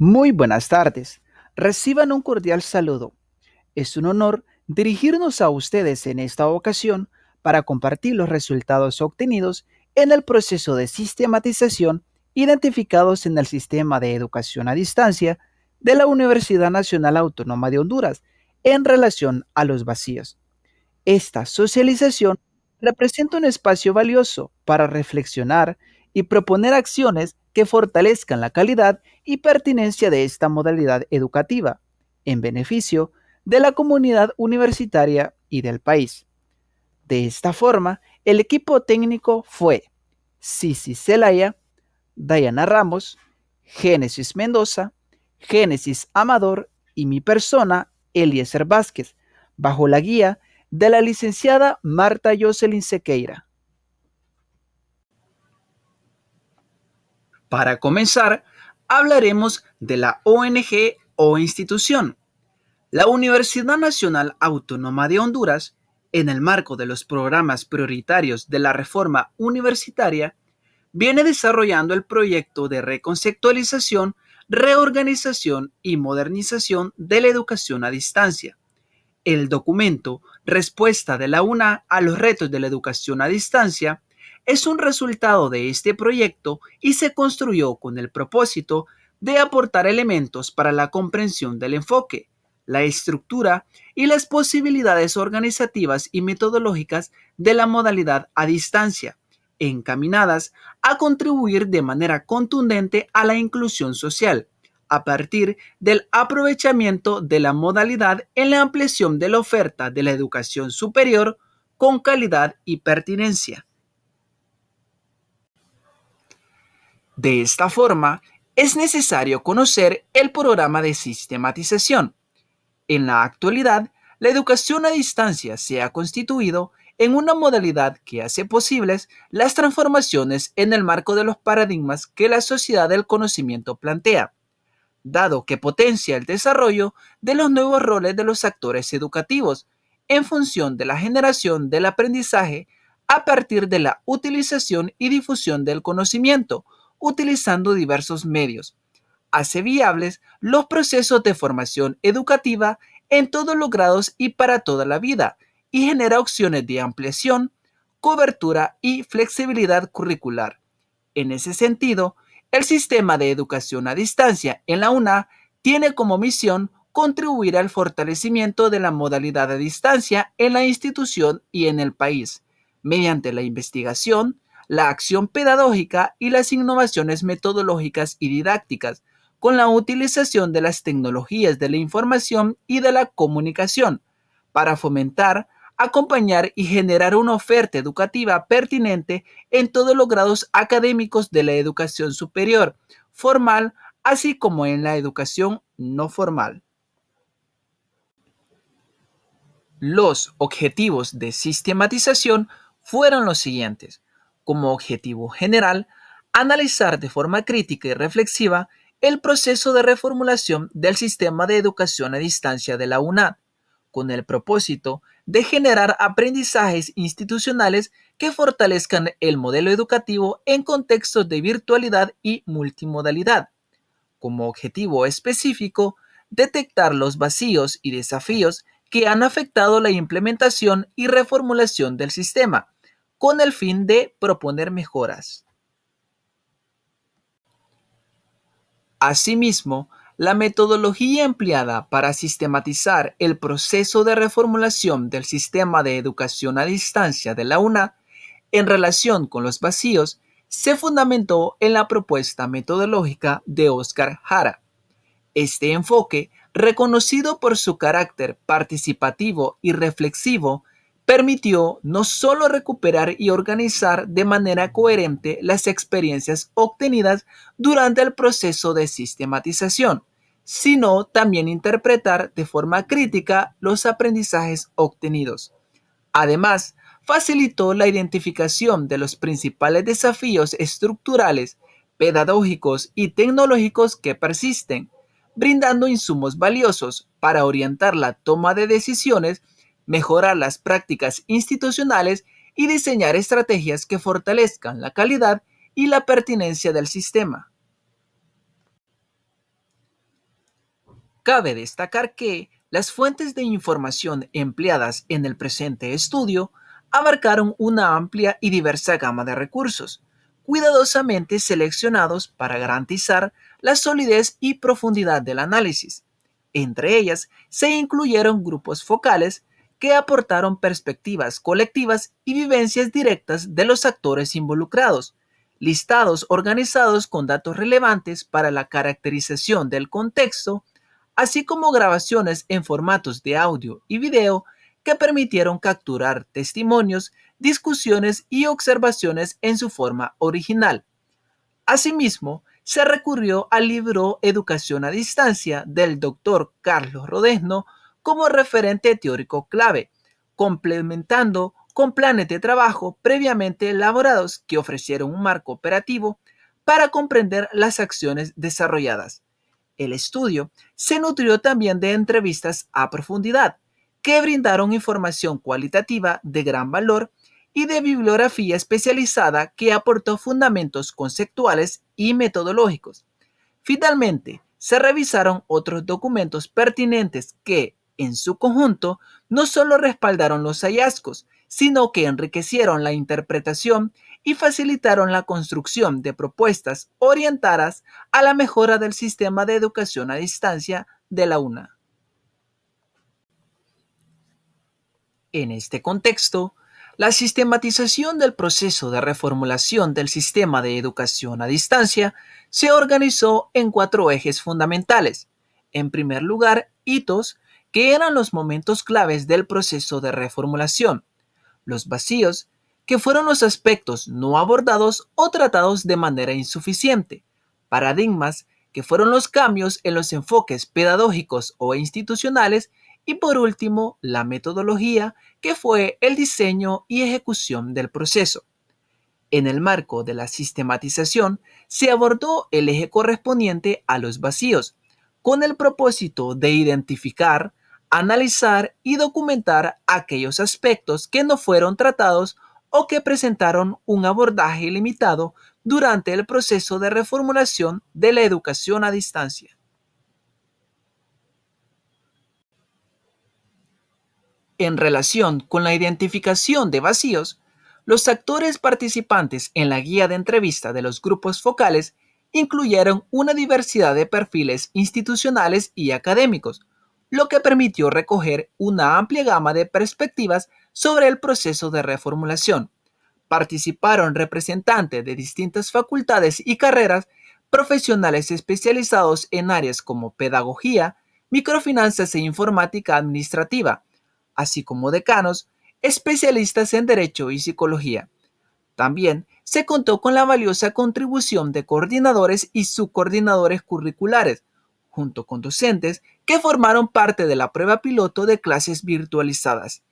Muy buenas tardes. Reciban un cordial saludo. Es un honor dirigirnos a ustedes en esta ocasión para compartir los resultados obtenidos en el proceso de sistematización identificados en el sistema de educación a distancia de la Universidad Nacional Autónoma de Honduras en relación a los vacíos. Esta socialización representa un espacio valioso para reflexionar y proponer acciones que fortalezcan la calidad y pertinencia de esta modalidad educativa, en beneficio de la comunidad universitaria y del país. De esta forma, el equipo técnico fue Sisi Celaya, Dayana Ramos, Génesis Mendoza, Génesis Amador y mi persona, Eliezer Vázquez, bajo la guía de la licenciada Marta Jocelyn Sequeira. Para comenzar, hablaremos de la ONG o institución. La Universidad Nacional Autónoma de Honduras, en el marco de los programas prioritarios de la reforma universitaria, viene desarrollando el proyecto de reconceptualización, reorganización y modernización de la educación a distancia. El documento Respuesta de la UNA a los retos de la educación a distancia es un resultado de este proyecto y se construyó con el propósito de aportar elementos para la comprensión del enfoque, la estructura y las posibilidades organizativas y metodológicas de la modalidad a distancia, encaminadas a contribuir de manera contundente a la inclusión social, a partir del aprovechamiento de la modalidad en la ampliación de la oferta de la educación superior con calidad y pertinencia. De esta forma, es necesario conocer el programa de sistematización. En la actualidad, la educación a distancia se ha constituido en una modalidad que hace posibles las transformaciones en el marco de los paradigmas que la sociedad del conocimiento plantea, dado que potencia el desarrollo de los nuevos roles de los actores educativos en función de la generación del aprendizaje a partir de la utilización y difusión del conocimiento, utilizando diversos medios. Hace viables los procesos de formación educativa en todos los grados y para toda la vida, y genera opciones de ampliación, cobertura y flexibilidad curricular. En ese sentido, el sistema de educación a distancia en la UNA tiene como misión contribuir al fortalecimiento de la modalidad a distancia en la institución y en el país, mediante la investigación, la acción pedagógica y las innovaciones metodológicas y didácticas, con la utilización de las tecnologías de la información y de la comunicación, para fomentar, acompañar y generar una oferta educativa pertinente en todos los grados académicos de la educación superior, formal, así como en la educación no formal. Los objetivos de sistematización fueron los siguientes. Como objetivo general, analizar de forma crítica y reflexiva el proceso de reformulación del sistema de educación a distancia de la UNAD, con el propósito de generar aprendizajes institucionales que fortalezcan el modelo educativo en contextos de virtualidad y multimodalidad. Como objetivo específico, detectar los vacíos y desafíos que han afectado la implementación y reformulación del sistema, con el fin de proponer mejoras. Asimismo, la metodología empleada para sistematizar el proceso de reformulación del sistema de educación a distancia de la UNA en relación con los vacíos se fundamentó en la propuesta metodológica de Óscar Jara. Este enfoque, reconocido por su carácter participativo y reflexivo, permitió no solo recuperar y organizar de manera coherente las experiencias obtenidas durante el proceso de sistematización, sino también interpretar de forma crítica los aprendizajes obtenidos. Además, facilitó la identificación de los principales desafíos estructurales, pedagógicos y tecnológicos que persisten, brindando insumos valiosos para orientar la toma de decisiones, mejorar las prácticas institucionales y diseñar estrategias que fortalezcan la calidad y la pertinencia del sistema. Cabe destacar que las fuentes de información empleadas en el presente estudio abarcaron una amplia y diversa gama de recursos, cuidadosamente seleccionados para garantizar la solidez y profundidad del análisis. Entre ellas se incluyeron grupos focales que aportaron perspectivas colectivas y vivencias directas de los actores involucrados, listados organizados con datos relevantes para la caracterización del contexto, así como grabaciones en formatos de audio y video que permitieron capturar testimonios, discusiones y observaciones en su forma original. Asimismo, se recurrió al libro Educación a Distancia del doctor Carlos Rodezno como referente teórico clave, complementando con planes de trabajo previamente elaborados que ofrecieron un marco operativo para comprender las acciones desarrolladas. El estudio se nutrió también de entrevistas a profundidad, que brindaron información cualitativa de gran valor y de bibliografía especializada que aportó fundamentos conceptuales y metodológicos. Finalmente, se revisaron otros documentos pertinentes que, en su conjunto, no solo respaldaron los hallazgos, sino que enriquecieron la interpretación y facilitaron la construcción de propuestas orientadas a la mejora del sistema de educación a distancia de la UNA. En este contexto, la sistematización del proceso de reformulación del sistema de educación a distancia se organizó en 4 ejes fundamentales. En primer lugar, hitos, que eran los momentos claves del proceso de reformulación. Los vacíos, que fueron los aspectos no abordados o tratados de manera insuficiente. Paradigmas, que fueron los cambios en los enfoques pedagógicos o institucionales. Y por último, la metodología, que fue el diseño y ejecución del proceso. En el marco de la sistematización, se abordó el eje correspondiente a los vacíos, con el propósito de identificar, analizar y documentar aquellos aspectos que no fueron tratados o que presentaron un abordaje limitado durante el proceso de reformulación de la educación a distancia. En relación con la identificación de vacíos, los actores participantes en la guía de entrevista de los grupos focales incluyeron una diversidad de perfiles institucionales y académicos, lo que permitió recoger una amplia gama de perspectivas sobre el proceso de reformulación. Participaron representantes de distintas facultades y carreras, profesionales especializados en áreas como pedagogía, microfinanzas e informática administrativa, así como decanos, especialistas en Derecho y Psicología. También se contó con la valiosa contribución de coordinadores y subcoordinadores curriculares, junto con docentes que formaron parte de la prueba piloto de clases virtualizadas.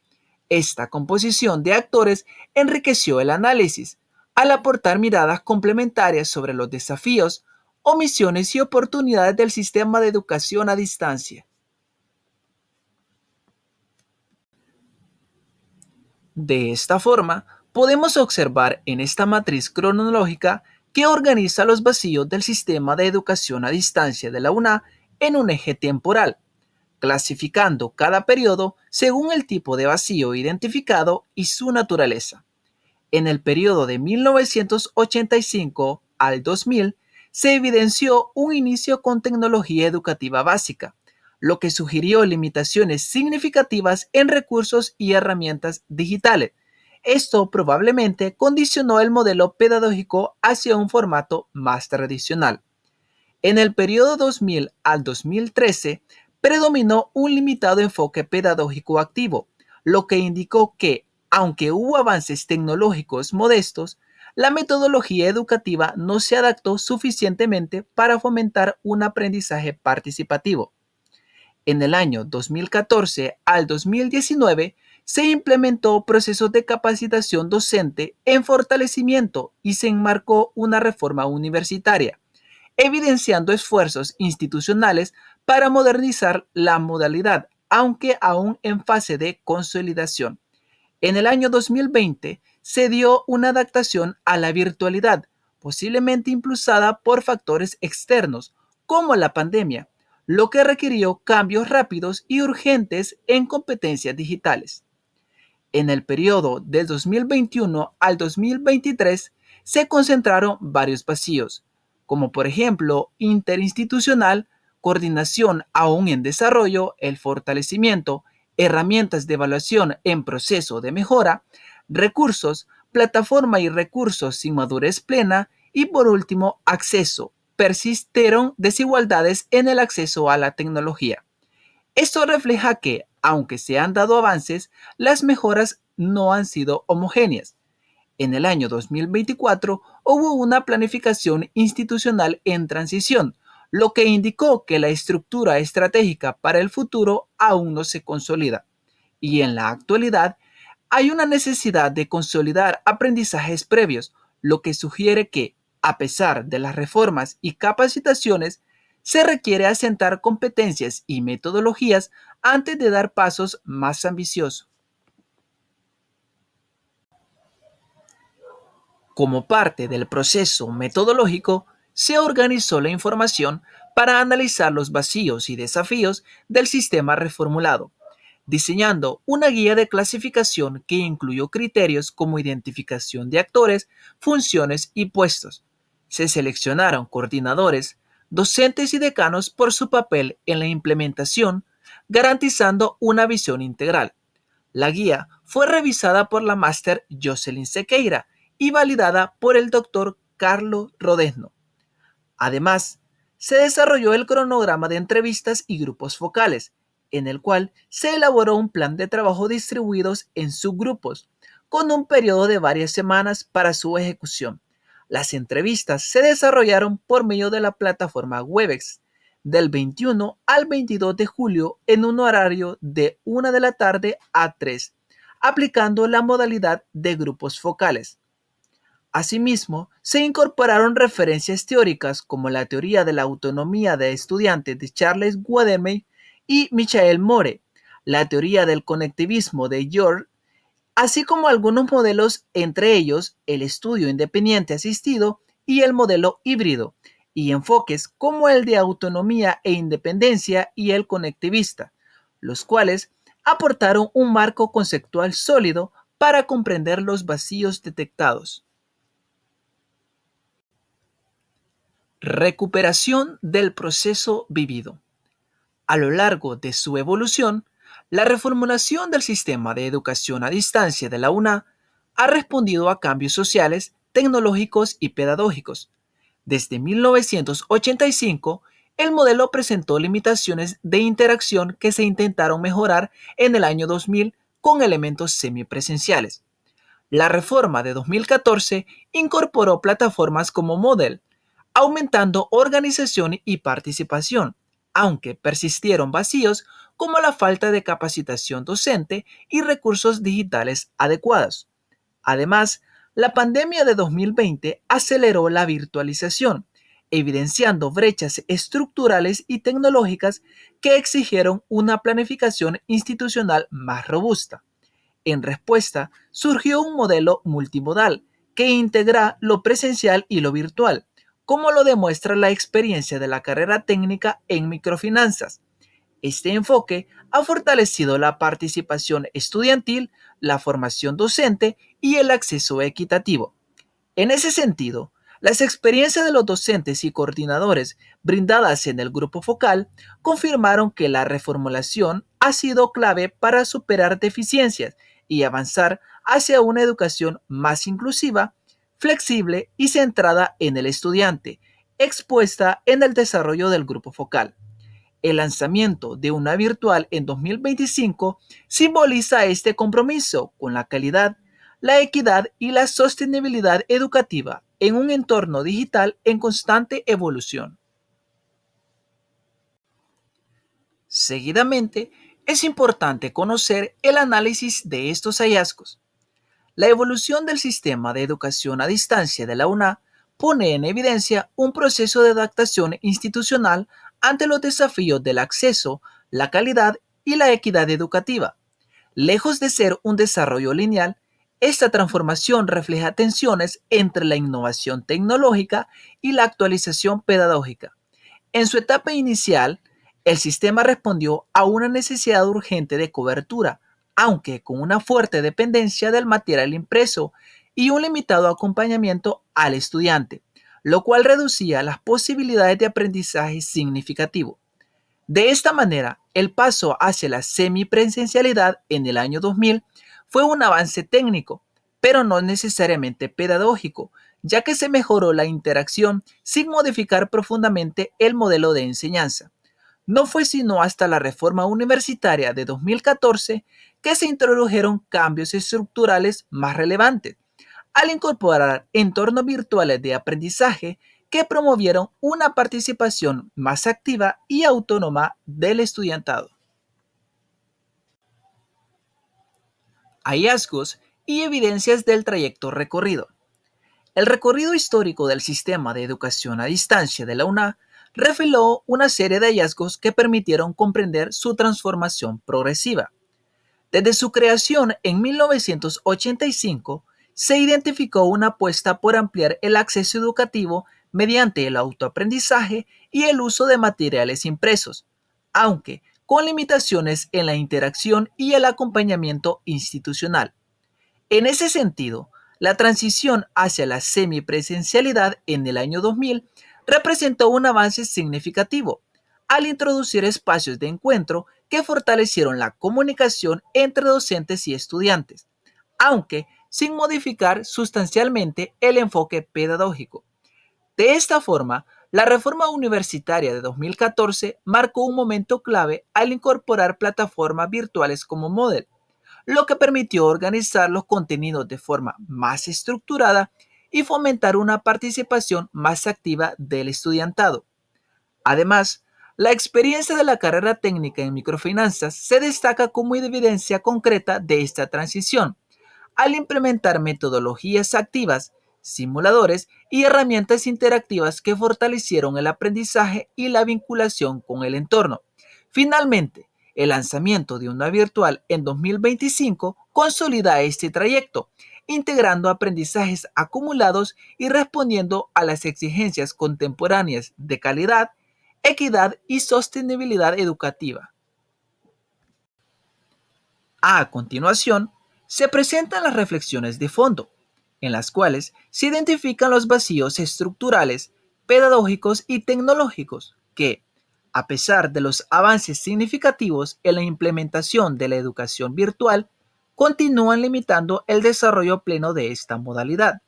Esta composición de actores enriqueció el análisis, al aportar miradas complementarias sobre los desafíos, omisiones y oportunidades del sistema de educación a distancia. De esta forma, podemos observar en esta matriz cronológica que organiza los vacíos del sistema de educación a distancia de la UNA en un eje temporal, clasificando cada periodo según el tipo de vacío identificado y su naturaleza. En el periodo de 1985 al 2000 se evidenció un inicio con tecnología educativa básica, lo que sugirió limitaciones significativas en recursos y herramientas digitales. Esto probablemente condicionó el modelo pedagógico hacia un formato más tradicional. En el periodo 2000 al 2013 predominó un limitado enfoque pedagógico activo, lo que indicó que, aunque hubo avances tecnológicos modestos, la metodología educativa no se adaptó suficientemente para fomentar un aprendizaje participativo. En el año 2014 al 2019 se implementó procesos de capacitación docente en fortalecimiento y se enmarcó una reforma universitaria, evidenciando esfuerzos institucionales para modernizar la modalidad, aunque aún en fase de consolidación. En el año 2020 se dio una adaptación a la virtualidad, posiblemente impulsada por factores externos, como la pandemia, lo que requirió cambios rápidos y urgentes en competencias digitales. En el periodo del 2021 al 2023 se concentraron varios vacíos, como por ejemplo interinstitucional, coordinación aún en desarrollo, el fortalecimiento, herramientas de evaluación en proceso de mejora, recursos, plataforma y recursos sin madurez plena y por último acceso. Persistieron desigualdades en el acceso a la tecnología. Esto refleja que, aunque se han dado avances, las mejoras no han sido homogéneas. En el año 2024 hubo una planificación institucional en transición, lo que indicó que la estructura estratégica para el futuro aún no se consolida. Y en la actualidad hay una necesidad de consolidar aprendizajes previos, lo que sugiere que, a pesar de las reformas y capacitaciones, se requiere asentar competencias y metodologías antes de dar pasos más ambiciosos. Como parte del proceso metodológico, se organizó la información para analizar los vacíos y desafíos del sistema reformulado, diseñando una guía de clasificación que incluyó criterios como identificación de actores, funciones y puestos. Se seleccionaron coordinadores, docentes y decanos por su papel en la implementación, garantizando una visión integral. La guía fue revisada por la máster Jocelyn Sequeira y validada por el doctor Carlos Rodesno. Además, se desarrolló el cronograma de entrevistas y grupos focales, en el cual se elaboró un plan de trabajo distribuidos en subgrupos, con un periodo de varias semanas para su ejecución. Las entrevistas se desarrollaron por medio de la plataforma Webex del 21 al 22 de julio en un horario de 1 de la tarde a 3, aplicando la modalidad de grupos focales. Asimismo, se incorporaron referencias teóricas como la teoría de la autonomía de estudiantes de Charles Guadamey y Michael Moore, la teoría del conectivismo de George, así como algunos modelos, entre ellos el estudio independiente asistido y el modelo híbrido, y enfoques como el de autonomía e independencia y el conectivista, los cuales aportaron un marco conceptual sólido para comprender los vacíos detectados. Recuperación del proceso vivido. A lo largo de su evolución, la reformulación del sistema de educación a distancia de la UNA ha respondido a cambios sociales, tecnológicos y pedagógicos. Desde 1985, el modelo presentó limitaciones de interacción que se intentaron mejorar en el año 2000 con elementos semipresenciales. La reforma de 2014 incorporó plataformas como Moodle, aumentando organización y participación, aunque persistieron vacíos como la falta de capacitación docente y recursos digitales adecuados. Además, la pandemia de 2020 aceleró la virtualización, evidenciando brechas estructurales y tecnológicas que exigieron una planificación institucional más robusta. En respuesta, surgió un modelo multimodal que integra lo presencial y lo virtual, como lo demuestra la experiencia de la carrera técnica en microfinanzas. Este enfoque ha fortalecido la participación estudiantil, la formación docente y el acceso equitativo. En ese sentido, las experiencias de los docentes y coordinadores brindadas en el grupo focal confirmaron que la reformulación ha sido clave para superar deficiencias y avanzar hacia una educación más inclusiva, flexible y centrada en el estudiante, expuesta en el desarrollo del grupo focal. El lanzamiento de una virtual en 2025 simboliza este compromiso con la calidad, la equidad y la sostenibilidad educativa en un entorno digital en constante evolución. Seguidamente, es importante conocer el análisis de estos hallazgos. La evolución del sistema de educación a distancia de la UNA pone en evidencia un proceso de adaptación institucional ante los desafíos del acceso, la calidad y la equidad educativa. Lejos de ser un desarrollo lineal, esta transformación refleja tensiones entre la innovación tecnológica y la actualización pedagógica. En su etapa inicial, El sistema respondió a una necesidad urgente de cobertura, aunque con una fuerte dependencia del material impreso y un limitado acompañamiento al estudiante, lo cual reducía las posibilidades de aprendizaje significativo. De esta manera, el paso hacia la semipresencialidad en el año 2000 fue un avance técnico, pero no necesariamente pedagógico, ya que se mejoró la interacción sin modificar profundamente el modelo de enseñanza. No fue sino hasta la reforma universitaria de 2014 que se introdujeron cambios estructurales más relevantes, al incorporar entornos virtuales de aprendizaje que promovieron una participación más activa y autónoma del estudiantado. Hallazgos y evidencias del trayecto recorrido. El recorrido histórico del sistema de educación a distancia de la UNA reveló una serie de hallazgos que permitieron comprender su transformación progresiva. Desde su creación en 1985, se identificó una apuesta por ampliar el acceso educativo mediante el autoaprendizaje y el uso de materiales impresos, aunque con limitaciones en la interacción y el acompañamiento institucional. En ese sentido, la transición hacia la semipresencialidad en el año 2000 representó un avance significativo al introducir espacios de encuentro que fortalecieron la comunicación entre docentes y estudiantes, aunque sin modificar sustancialmente el enfoque pedagógico. De esta forma, la reforma universitaria de 2014 marcó un momento clave al incorporar plataformas virtuales como Moodle, lo que permitió organizar los contenidos de forma más estructurada y fomentar una participación más activa del estudiantado. Además, la experiencia de la carrera técnica en microfinanzas se destaca como evidencia concreta de esta transición, al implementar metodologías activas, simuladores y herramientas interactivas que fortalecieron el aprendizaje y la vinculación con el entorno. Finalmente, el lanzamiento de una virtual en 2025 consolida este trayecto, integrando aprendizajes acumulados y respondiendo a las exigencias contemporáneas de calidad, equidad y sostenibilidad educativa. A continuación, se presentan las reflexiones de fondo, en las cuales se identifican los vacíos estructurales, pedagógicos y tecnológicos que, a pesar de los avances significativos en la implementación de la educación virtual, continúan limitando el desarrollo pleno de esta modalidad.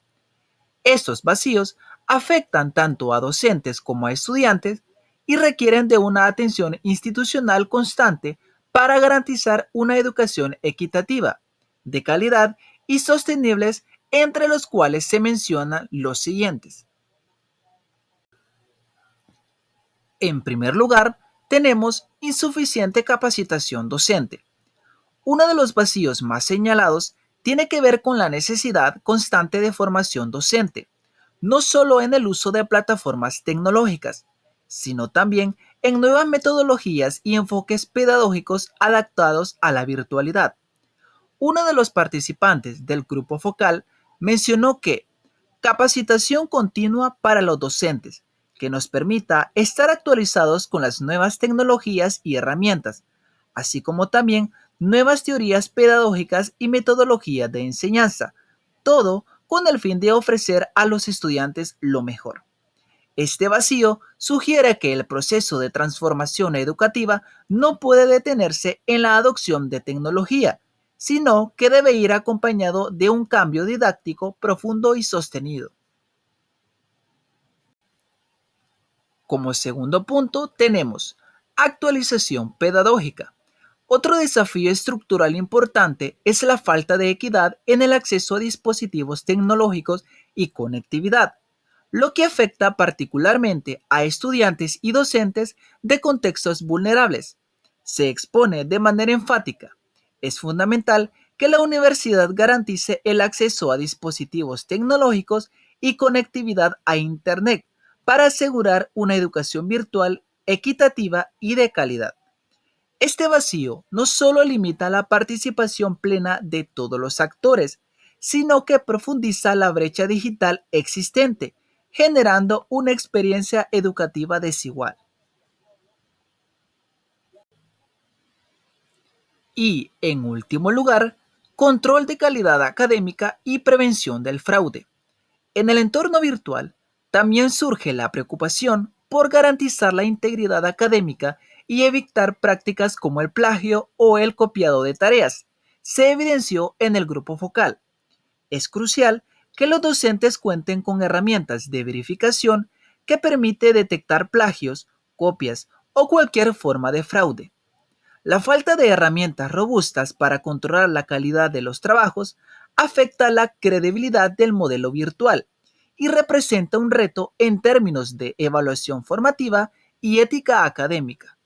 Estos vacíos afectan tanto a docentes como a estudiantes y requieren de una atención institucional constante para garantizar una educación equitativa, de calidad y sostenibles, entre los cuales se mencionan los siguientes. En primer lugar, tenemos insuficiente capacitación docente. Uno de los vacíos más señalados tiene que ver con la necesidad constante de formación docente, no solo en el uso de plataformas tecnológicas, sino también en nuevas metodologías y enfoques pedagógicos adaptados a la virtualidad. Uno de los participantes del grupo focal mencionó que capacitación continua para los docentes, que nos permita estar actualizados con las nuevas tecnologías y herramientas, así como también nuevas teorías pedagógicas y metodologías de enseñanza, todo con el fin de ofrecer a los estudiantes lo mejor. Este vacío sugiere que el proceso de transformación educativa no puede detenerse en la adopción de tecnología, sino que debe ir acompañado de un cambio didáctico profundo y sostenido. Como segundo punto tenemos actualización pedagógica. Otro desafío estructural importante es la falta de equidad en el acceso a dispositivos tecnológicos y conectividad, lo que afecta particularmente a estudiantes y docentes de contextos vulnerables. Se expone de manera enfática. Es fundamental que la universidad garantice el acceso a dispositivos tecnológicos y conectividad a Internet para asegurar una educación virtual equitativa y de calidad. Este vacío no solo limita la participación plena de todos los actores, sino que profundiza la brecha digital existente, generando una experiencia educativa desigual. Y, en último lugar, control de calidad académica y prevención del fraude. En el entorno virtual, también surge la preocupación por garantizar la integridad académica y evitar prácticas como el plagio o el copiado de tareas. Se evidenció en el grupo focal. Es crucial que los docentes cuenten con herramientas de verificación que permite detectar plagios, copias o cualquier forma de fraude. La falta de herramientas robustas para controlar la calidad de los trabajos afecta la credibilidad del modelo virtual y representa un reto en términos de evaluación formativa y ética académica.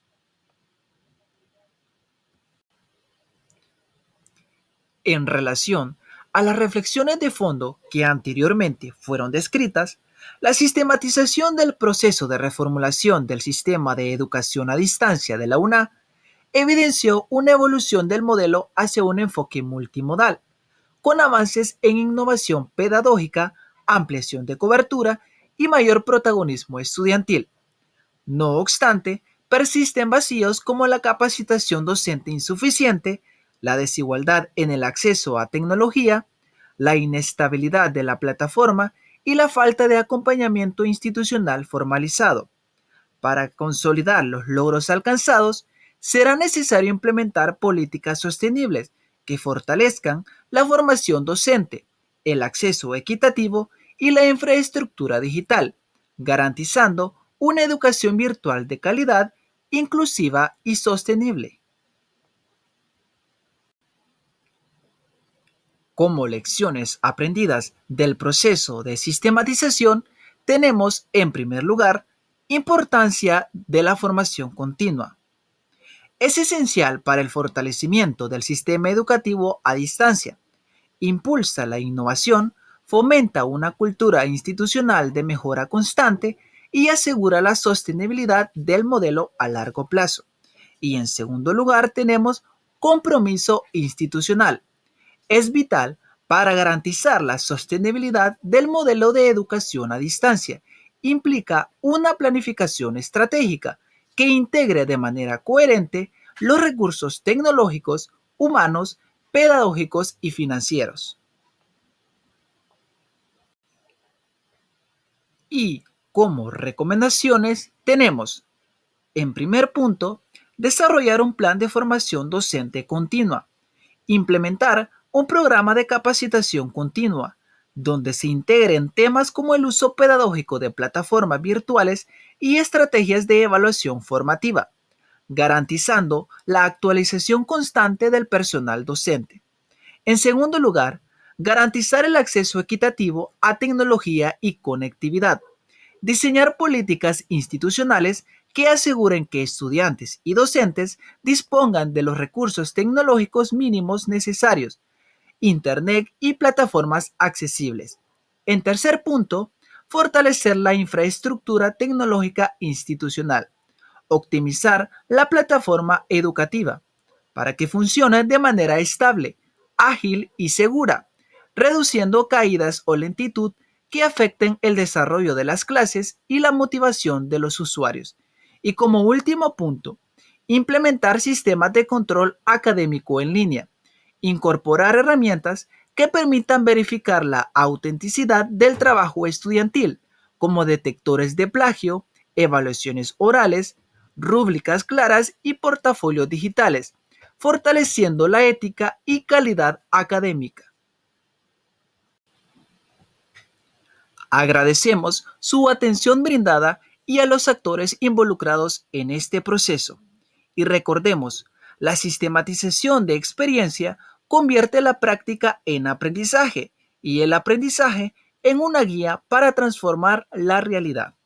En relación a las reflexiones de fondo que anteriormente fueron descritas, la sistematización del proceso de reformulación del sistema de educación a distancia de la UNA evidenció una evolución del modelo hacia un enfoque multimodal, con avances en innovación pedagógica, ampliación de cobertura y mayor protagonismo estudiantil. No obstante, persisten vacíos como la capacitación docente insuficiente, la desigualdad en el acceso a tecnología, la inestabilidad de la plataforma y la falta de acompañamiento institucional formalizado. Para consolidar los logros alcanzados, será necesario implementar políticas sostenibles que fortalezcan la formación docente, el acceso equitativo y la infraestructura digital, garantizando una educación virtual de calidad, inclusiva y sostenible. Como lecciones aprendidas del proceso de sistematización, tenemos, en primer lugar, importancia de la formación continua. Es esencial para el fortalecimiento del sistema educativo a distancia. Impulsa la innovación, fomenta una cultura institucional de mejora constante y asegura la sostenibilidad del modelo a largo plazo. Y en segundo lugar tenemos compromiso institucional. Es vital para garantizar la sostenibilidad del modelo de educación a distancia. Implica una planificación estratégica que integre de manera coherente los recursos tecnológicos, humanos, pedagógicos y financieros. Y como recomendaciones tenemos, en primer punto, desarrollar un plan de formación docente continua. Implementar un programa de capacitación continua, donde se integren temas como el uso pedagógico de plataformas virtuales y estrategias de evaluación formativa, garantizando la actualización constante del personal docente. En segundo lugar, garantizar el acceso equitativo a tecnología y conectividad. Diseñar políticas institucionales que aseguren que estudiantes y docentes dispongan de los recursos tecnológicos mínimos necesarios, Internet y plataformas accesibles. En tercer punto, fortalecer la infraestructura tecnológica institucional. Optimizar la plataforma educativa para que funcione de manera estable, ágil y segura, reduciendo caídas o lentitud que afecten el desarrollo de las clases y la motivación de los usuarios. Y como último punto, implementar sistemas de control académico en línea, incorporar herramientas que permitan verificar la autenticidad del trabajo estudiantil, como detectores de plagio, evaluaciones orales, rúbricas claras y portafolios digitales, fortaleciendo la ética y calidad académica. Agradecemos su atención brindada y a los actores involucrados en este proceso. Y recordemos, la sistematización de experiencia convierte la práctica en aprendizaje y el aprendizaje en una guía para transformar la realidad.